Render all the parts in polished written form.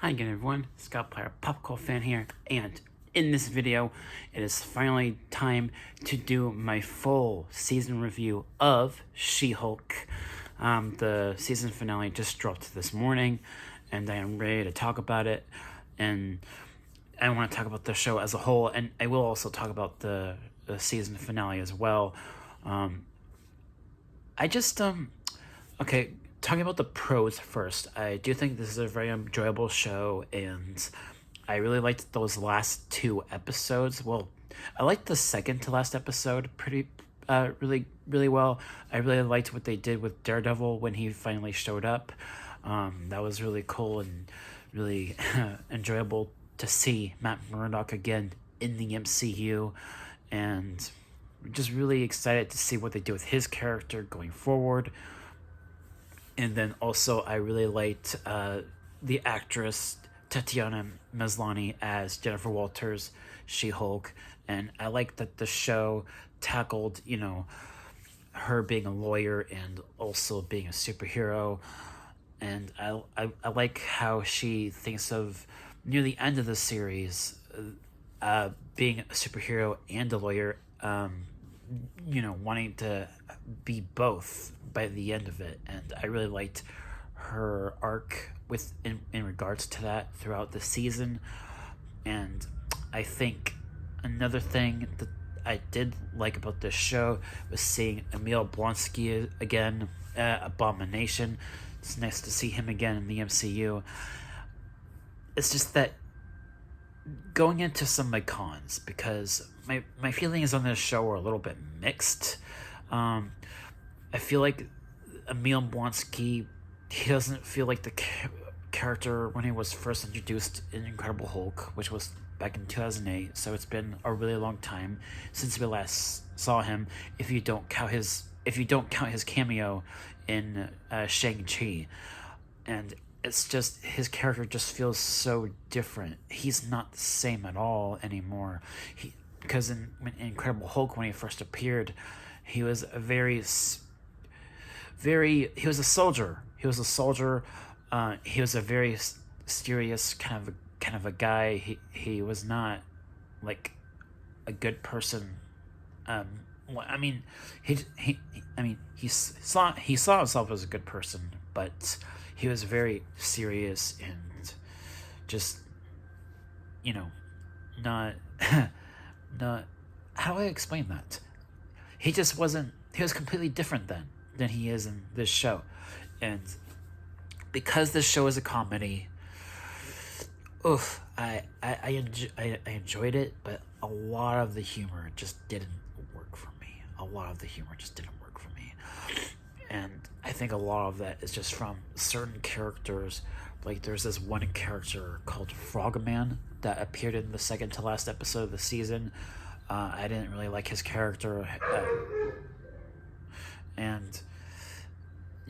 Hi again everyone, Scott Player Popcorn fan here, and in this video, it is finally time to do my full season review of She-Hulk. The season finale just dropped this morning, and I am ready to talk about it, and I want to talk about the show as a whole, and I will also talk about the season finale as well. Okay, talking about the pros first, I do think this is a very enjoyable show, and I really liked those last two episodes. Well, I liked the second to last episode really well. I really liked what they did with Daredevil when he finally showed up. That was really cool and really enjoyable to see Matt Murdock again in the MCU, and just really excited to see what they do with his character going forward. And then also, I really liked the actress Tatiana Maslany as Jennifer Walters, She-Hulk, and I like that the show tackled, her being a lawyer and also being a superhero. And I like how she thinks of, near the end of the series, being a superhero and a lawyer, wanting to be both by the end of it. And I really liked her arc in regards to that throughout the season. And I think another thing that I did like about this show was seeing Emil Blonsky again, Abomination. It's nice to see him again in the MCU. It's just that going into some of my cons, because my feelings on this show are a little bit mixed. I feel like Emil Blonsky, he doesn't feel like the character when he was first introduced in Incredible Hulk, which was back in 2008. So it's been a really long time since we last saw him. If you don't count his cameo in Shang-Chi, and it's just, his character just feels so different. He's not the same at all anymore. Because in Incredible Hulk, when he first appeared, he was a he was a soldier. He was a very serious kind of a guy. He was not like a good person. He saw himself as a good person, but he was very serious and just, not not, how do I explain that? He was completely different than he is in this show. And because this show is a comedy, I enjoyed it, but a lot of the humor just didn't work for me. And I think a lot of that is just from certain characters. Like, there's this one character called Frogman that appeared in the second to last episode of the season. I didn't really like his character. And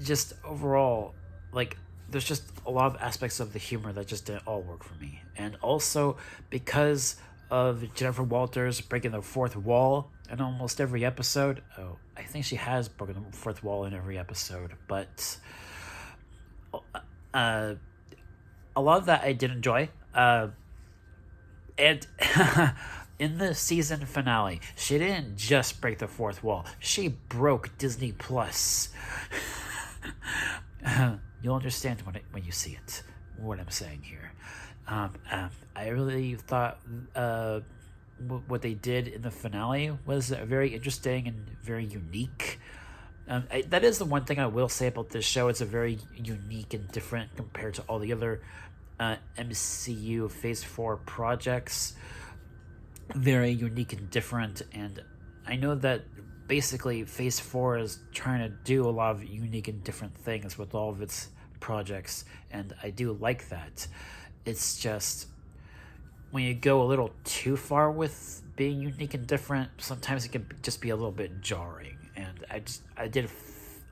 just overall, like, there's just a lot of aspects of the humor that just didn't all work for me. And also, because of Jennifer Walters breaking the fourth wall in almost every episode. Oh, I think she has broken the fourth wall in every episode, but a lot of that I did enjoy. And in the season finale, she didn't just break the fourth wall. She broke Disney Plus. You'll understand when you see it, what I'm saying here. I really thought what they did in the finale was very interesting and very unique. That is the one thing I will say about this show. It's a very unique and different compared to all the other MCU Phase 4 projects. Very unique and different, and I know that basically Phase 4 is trying to do a lot of unique and different things with all of its projects, and I do like that. It's just, when you go a little too far with being unique and different, sometimes it can just be a little bit jarring, and I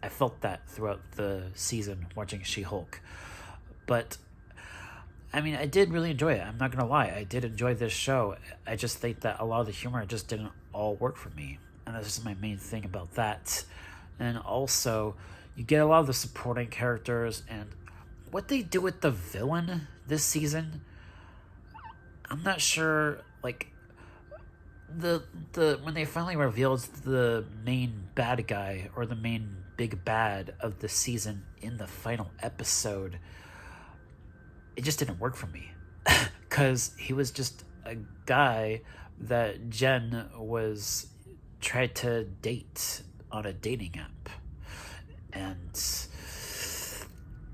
felt that throughout the season watching She-Hulk. But I did really enjoy it. I'm not gonna lie, I did enjoy this show. I just think that a lot of the humor just didn't all work for me, and that's just my main thing about that. And also, you get a lot of the supporting characters, and what they do with the villain this season, I'm not sure, like, the when they finally revealed the main bad guy, or the main big bad of the season in the final episode, it just didn't work for me. Because he was just a guy that Jen was tried to date on a dating app. And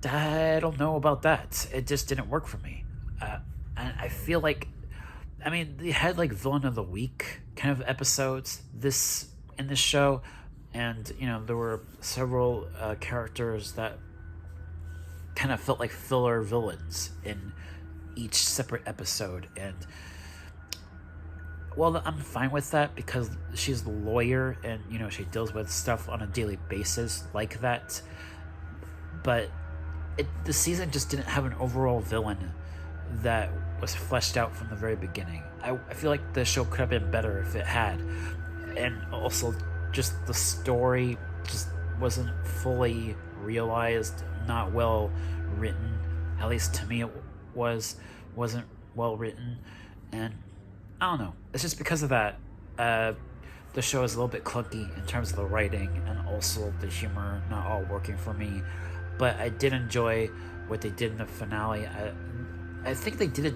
I don't know about that. It just didn't work for me. And I feel like, I mean, they had like villain of the week kind of episodes in this show, and there were several characters that kind of felt like filler villains in each separate episode. And well, I'm fine with that because she's the lawyer, and she deals with stuff on a daily basis like that. But the season just didn't have an overall villain that was fleshed out from the very beginning. I feel like the show could have been better if it had. And also, just the story just wasn't fully realized, not well written. At least to me, it wasn't well written. And I don't know. It's just because of that. The show is a little bit clunky in terms of the writing, and also the humor not all working for me. But I did enjoy what they did in the finale. I think they did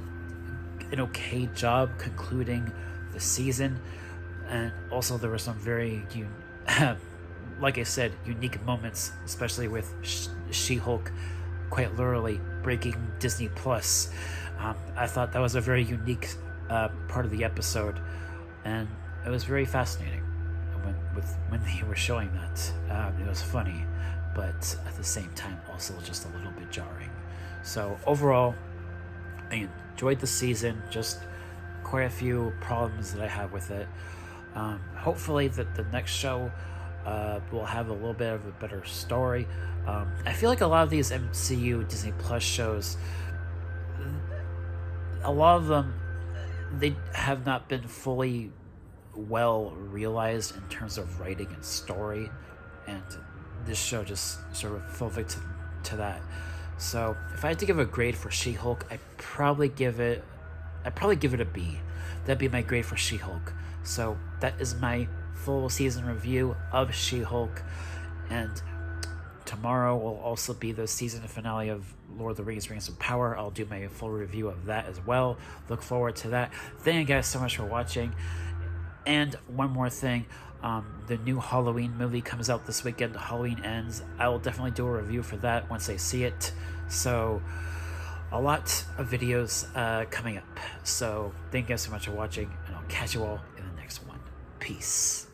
an okay job concluding the season, and also there were some very, like I said, unique moments, especially with She-Hulk quite literally breaking Disney Plus. I thought that was a very unique part of the episode, and it was very fascinating when they were showing that. It was funny, but at the same time also just a little bit jarring. So overall, I enjoyed the season, just quite a few problems that I have with it. Hopefully that the next show will have a little bit of a better story. I feel like a lot of these MCU Disney Plus shows, a lot of them, they have not been fully well realized in terms of writing and story, and this show just sort of fell victim to that. So if I had to give a grade for She-Hulk, I'd probably give it a B. That'd be my grade for She-Hulk. So that is my full season review of She-Hulk, and tomorrow will also be the season finale of Lord of the Rings: Rings of Power. I'll do my full review of that as well. Look forward to that. Thank you guys so much for watching. And one more thing, the new Halloween movie comes out this weekend. Halloween Ends. I will definitely do a review for that once I see it. So a lot of videos coming up. So thank you guys so much for watching, and I'll catch you all in the next one. Peace.